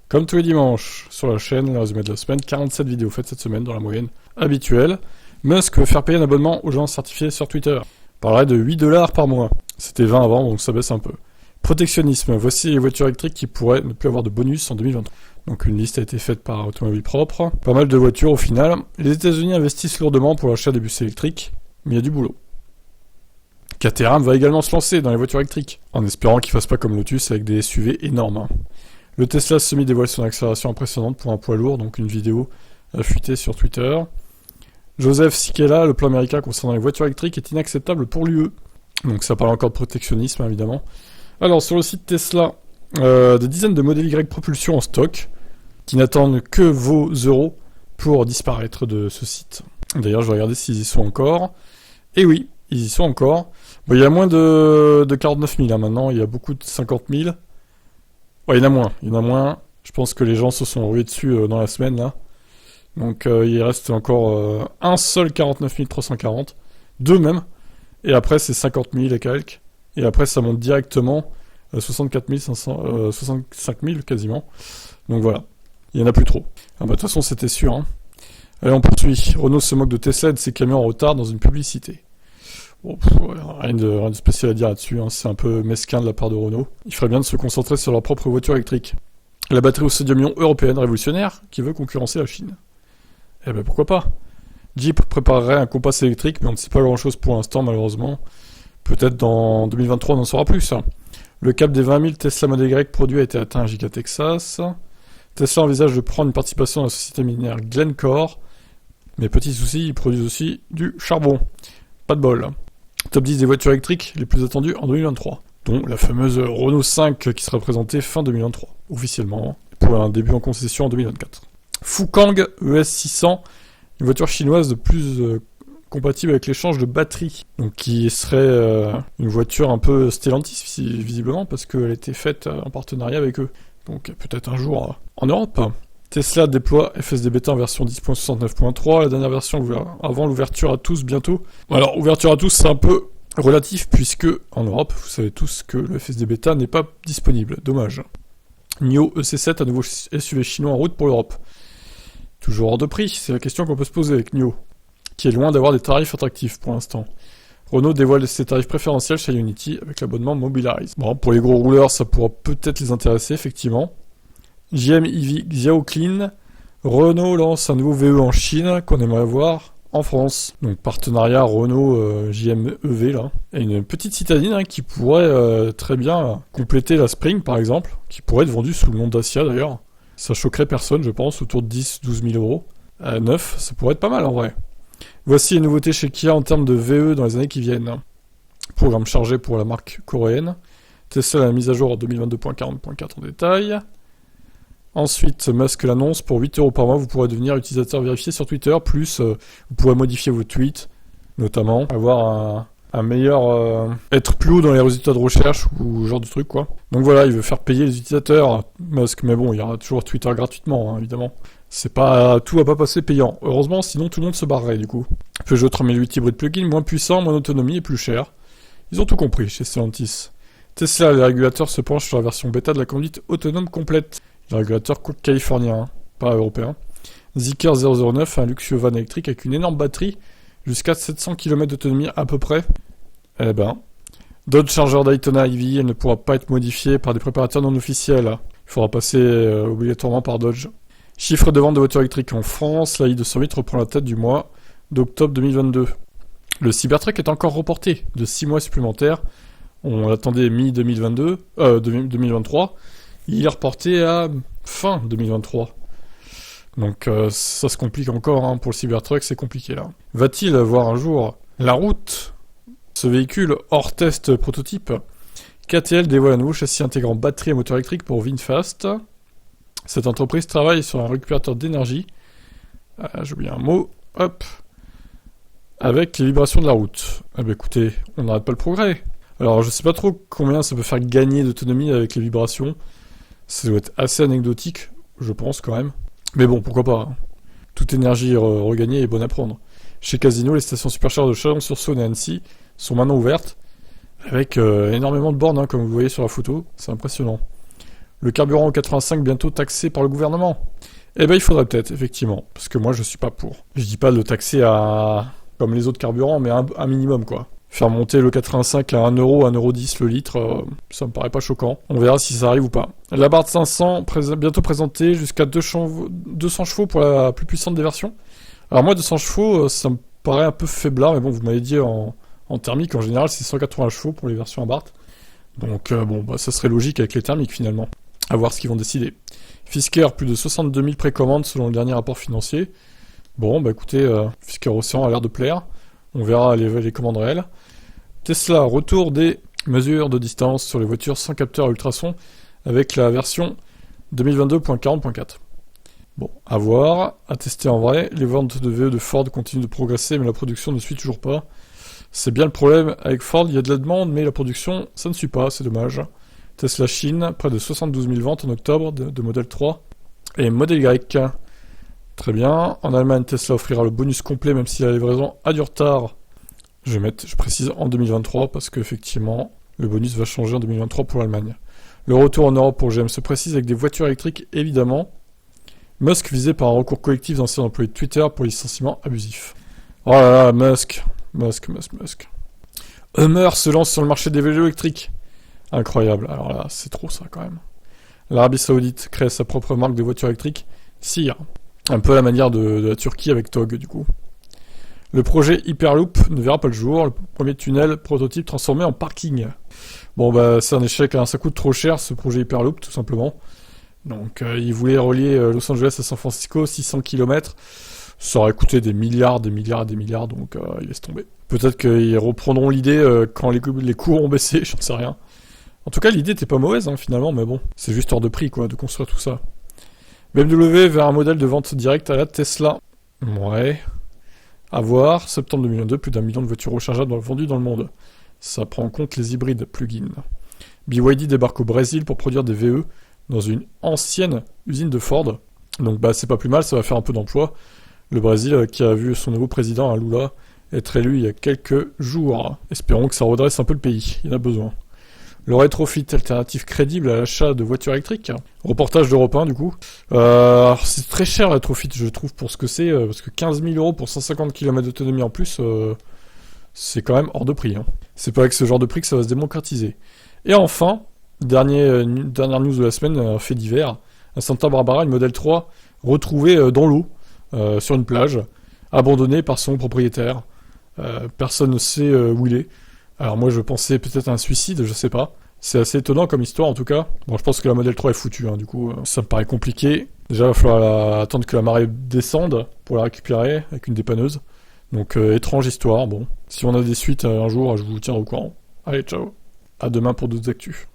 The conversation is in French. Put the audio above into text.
Comme tous les dimanches sur la chaîne, le résumé de la semaine, 47 vidéos faites cette semaine dans la moyenne habituelle. Musk veut faire payer un abonnement aux gens certifiés sur Twitter. Parlerait de 8$ par mois. C'était 20 avant, donc ça baisse un peu. Protectionnisme, voici les voitures électriques qui pourraient ne plus avoir de bonus en 2023. Donc une liste a été faite par Automobile Propre. Pas mal de voitures au final. Les États-Unis investissent lourdement pour l'achat des bus électriques, mais il y a du boulot. Caterham va également se lancer dans les voitures électriques, en espérant qu'ils fassent pas comme Lotus avec des SUV énormes. Le Tesla Semi dévoile son accélération impressionnante pour un poids lourd, donc une vidéo a fuité sur Twitter. Joseph Sikela, le plan américain concernant les voitures électriques est inacceptable pour l'UE. Donc ça parle encore de protectionnisme évidemment. Alors sur le site Tesla, des dizaines de modèles Y propulsion en stock, qui n'attendent que vos euros pour disparaître de ce site. D'ailleurs je vais regarder s'ils y sont encore. Et oui, ils y sont encore. Bon, il y a moins de 49 000 maintenant, il y a beaucoup de 50 000. Ouais, il y en a moins. Je pense que les gens se sont rués dessus dans la semaine, là. Donc, il reste encore un seul 49 340. Deux même. Et après, c'est 50 000 et quelques. Et après, ça monte directement à 64 500, 65 000 quasiment. Donc voilà. Il y en a plus trop. Ah bah, de toute façon, c'était sûr, hein. Allez, on poursuit. Renault se moque de Tesla et de ses camions en retard dans une publicité. Bon, rien de spécial à dire là-dessus, hein. C'est un peu mesquin de la part de Renault. Il ferait bien de se concentrer sur leur propre voiture électrique. La batterie au sodium-ion européenne révolutionnaire qui veut concurrencer la Chine. Eh ben pourquoi pas. Jeep préparerait un compas électrique, mais on ne sait pas grand-chose pour l'instant malheureusement. Peut-être dans 2023 on en saura plus. Le cap des 20 000 Tesla Model Y produits a été atteint à Giga Texas. Tesla envisage de prendre une participation dans la société minière Glencore. Mais petit souci, ils produisent aussi du charbon. Pas de bol. Top 10 des voitures électriques les plus attendues en 2023, dont la fameuse Renault 5 qui sera présentée fin 2023, officiellement, pour un début en concession en 2024. Fukang ES600, une voiture chinoise de plus compatible avec l'échange de batterie, donc qui serait une voiture un peu Stellantis visiblement, parce qu'elle a été faite en partenariat avec eux. Donc peut-être un jour en Europe. Tesla déploie FSD Beta en version 10.69.3, la dernière version avant l'ouverture à tous bientôt. Alors, ouverture à tous, c'est un peu relatif, puisque en Europe, vous savez tous que le FSD Beta n'est pas disponible. Dommage. NIO EC7, un nouveau SUV chinois en route pour l'Europe. Toujours hors de prix, c'est la question qu'on peut se poser avec NIO, qui est loin d'avoir des tarifs attractifs pour l'instant. Renault dévoile ses tarifs préférentiels chez Unity avec l'abonnement Mobilize. Bon, pour les gros rouleurs, ça pourra peut-être les intéresser, effectivement. JM EV Xiao Clean, Renault lance un nouveau VE en Chine qu'on aimerait voir en France. Donc partenariat Renault JM EV là. Et une petite citadine qui pourrait très bien compléter la Spring par exemple, qui pourrait être vendue sous le nom Dacia d'ailleurs. Ça choquerait personne je pense, autour de 10-12 000 euros. Neuf, ça pourrait être pas mal en vrai. Voici les nouveautés chez Kia en termes de VE dans les années qui viennent. Programme chargé pour la marque coréenne. Tesla la mise à jour en 2022.40.4 en détail. Ensuite, Musk l'annonce, pour 8 € par mois, vous pourrez devenir utilisateur vérifié sur Twitter, plus vous pourrez modifier vos tweets, notamment, avoir un meilleur... être plus haut dans les résultats de recherche, ou ce genre de truc, quoi. Donc voilà, il veut faire payer les utilisateurs, Musk, mais bon, il y aura toujours Twitter gratuitement, hein, évidemment. C'est pas... tout va pas passer payant. Heureusement, sinon tout le monde se barrerait, du coup. Peugeot 3008 hybride plug-in, moins puissant, moins d'autonomie et plus cher. Ils ont tout compris chez Stellantis. Tesla, les régulateurs se penchent sur la version bêta de la conduite autonome complète. Le régulateur californien, pas européen. Zeekr 009, un luxueux van électrique avec une énorme batterie, jusqu'à 700 km d'autonomie à peu près. Eh ben, Dodge Charger Daytona EV, elle ne pourra pas être modifiée par des préparateurs non officiels. Il faudra passer obligatoirement par Dodge. Chiffre de vente de voitures électriques en France, la i208 reprend la tête du mois d'octobre 2022. Le Cybertruck est encore reporté de 6 mois supplémentaires. On l'attendait mi-2022, 2023. Il est reporté à fin 2023. Donc ça se complique encore hein, pour le Cybertruck, c'est compliqué là. Va-t-il voir un jour la route? Ce véhicule hors test prototype. KTL dévoile un nouveau châssis intégrant batterie et moteur électrique pour VinFast. Cette entreprise travaille sur un récupérateur d'énergie. J'ai oublié un mot. Hop. Avec les vibrations de la route. Eh bien écoutez, on n'arrête pas le progrès. Alors je sais pas trop combien ça peut faire gagner d'autonomie avec les vibrations. Ça doit être assez anecdotique, je pense quand même. Mais bon, pourquoi pas. Hein. Toute énergie regagnée est bonne à prendre. Chez Casino, les stations supercharges de Chalon-sur-Saône et Annecy sont maintenant ouvertes, avec énormément de bornes, hein, comme vous voyez sur la photo. C'est impressionnant. Le carburant au 85 bientôt taxé par le gouvernement. Eh ben il faudrait peut-être, effectivement, parce que moi je suis pas pour. Je dis pas de le taxer à... comme les autres carburants, mais un minimum quoi. Faire monter le 85 à 1 euro, 1,10 € le litre, ça me paraît pas choquant. On verra si ça arrive ou pas. La barre de 500, bientôt présentée, jusqu'à 200 chevaux pour la plus puissante des versions. Alors moi 200 chevaux, ça me paraît un peu faiblard, mais bon, vous m'avez dit en thermique, en général c'est 180 chevaux pour les versions Abarth. Donc bon, bah, ça serait logique avec les thermiques finalement. À voir ce qu'ils vont décider. Fisker, plus de 62 000 précommandes selon le dernier rapport financier. Bon, bah écoutez, Fisker Océan a l'air de plaire. On verra les commandes réelles. Tesla, retour des mesures de distance sur les voitures sans capteur à ultrasons avec la version 2022.40.4. Bon, à voir, à tester en vrai. Les ventes de VE de Ford continuent de progresser, mais la production ne suit toujours pas. C'est bien le problème avec Ford, il y a de la demande, mais la production, ça ne suit pas, c'est dommage. Tesla Chine, près de 72 000 ventes en octobre de Model 3 et Model Y. Très bien. En Allemagne, Tesla offrira le bonus complet, même si la livraison a du retard. Je précise en 2023, parce qu'effectivement, le bonus va changer en 2023 pour l'Allemagne. Le retour en Europe pour GM se précise avec des voitures électriques, évidemment. Musk visé par un recours collectif d'anciens employés de Twitter pour licenciement abusif. Oh là là, Musk. Hummer se lance sur le marché des vélos électriques. Incroyable. Alors là, c'est trop ça quand même. L'Arabie Saoudite crée sa propre marque de voitures électriques, Sir. Un peu à la manière de la Turquie avec Tog, du coup. Le projet Hyperloop ne verra pas le jour. Le premier tunnel prototype transformé en parking. Bon, bah, c'est un échec, hein. Ça coûte trop cher, ce projet Hyperloop, tout simplement. Donc, ils voulaient relier Los Angeles à San Francisco, 600 km. Ça aurait coûté des milliards, donc ils laissent tomber. Peut-être qu'ils reprendront l'idée quand les coûts ont baissé, j'en sais rien. En tout cas, l'idée était pas mauvaise, hein, finalement, mais bon, c'est juste hors de prix, quoi, de construire tout ça. BMW vers un modèle de vente directe à la Tesla. Ouais. À voir, septembre 2022, plus d'1 million de voitures rechargeables vendues dans le monde. Ça prend en compte les hybrides plug-in. BYD débarque au Brésil pour produire des VE dans une ancienne usine de Ford. Donc bah c'est pas plus mal, ça va faire un peu d'emploi. Le Brésil qui a vu son nouveau président, Lula, être élu il y a quelques jours. Espérons que ça redresse un peu le pays, il en a besoin. Le rétrofit, alternative crédible à l'achat de voitures électriques. Reportage d'Europe 1, du coup. Alors, c'est très cher, le rétrofit, je trouve, pour ce que c'est, parce que 15 000 € pour 150 km d'autonomie en plus, c'est quand même hors de prix. Hein. C'est pas avec ce genre de prix que ça va se démocratiser. Et enfin, dernière news de la semaine, fait divers, à Santa Barbara, une Model 3 retrouvée dans l'eau, sur une plage, abandonnée par son propriétaire. Personne ne sait où il est. Alors moi je pensais peut-être à un suicide, je sais pas. C'est assez étonnant comme histoire en tout cas. Bon je pense que la Model 3 est foutue, hein, du coup ça me paraît compliqué. Déjà il va falloir attendre que la marée descende pour la récupérer avec une dépanneuse. Donc étrange histoire, bon. Si on a des suites un jour, je vous tiens au courant. Allez ciao. À demain pour d'autres actus.